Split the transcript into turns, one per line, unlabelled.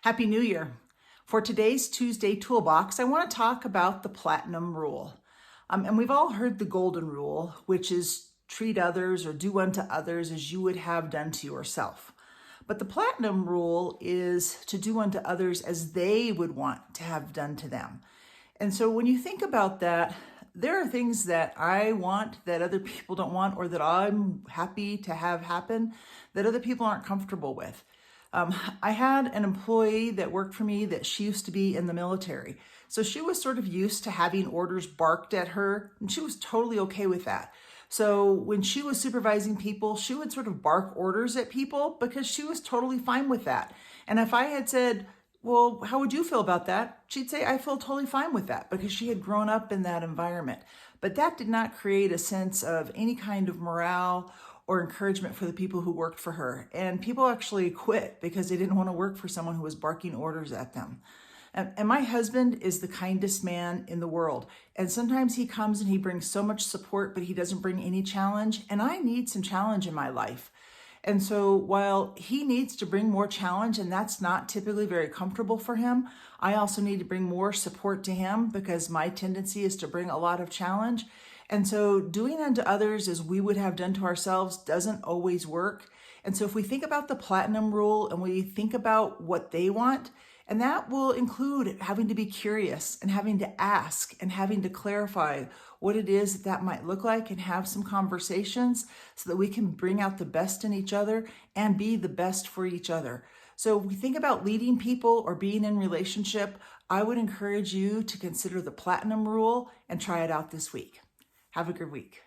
Happy New Year. For today's Tuesday Toolbox, I want to talk about the platinum rule. And we've all heard the golden rule, which is treat others or do unto others as you would have done to yourself. But the platinum rule is to do unto others as they would want to have done to them. And so when you think about that, there are things that I want that other people don't want, or that I'm happy to have happen that other people aren't comfortable with. I had an employee that worked for me that she used to be in the military. So she was sort of used to having orders barked at her, and she was totally okay with that. So when she was supervising people, she would sort of bark orders at people because she was totally fine with that. And if I had said, well, how would you feel about that? She'd say, I feel totally fine with that, because she had grown up in that environment. But that did not create a sense of any kind of morale or encouragement for the people who worked for her. And people actually quit because they didn't want to work for someone who was barking orders at them. And my husband is the kindest man in the world. And sometimes he comes and he brings so much support, but he doesn't bring any challenge. And I need some challenge in my life. And so while he needs to bring more challenge, and that's not typically very comfortable for him, I also need to bring more support to him, because my tendency is to bring a lot of challenge. And so doing unto others as we would have done to ourselves doesn't always work. And so if we think about the platinum rule and we think about what they want, and that will include having to be curious and having to ask and having to clarify what it is that might look like, and have some conversations so that we can bring out the best in each other and be the best for each other. So if we think about leading people or being in relationship, I would encourage you to consider the platinum rule and try it out this week. Have a good week.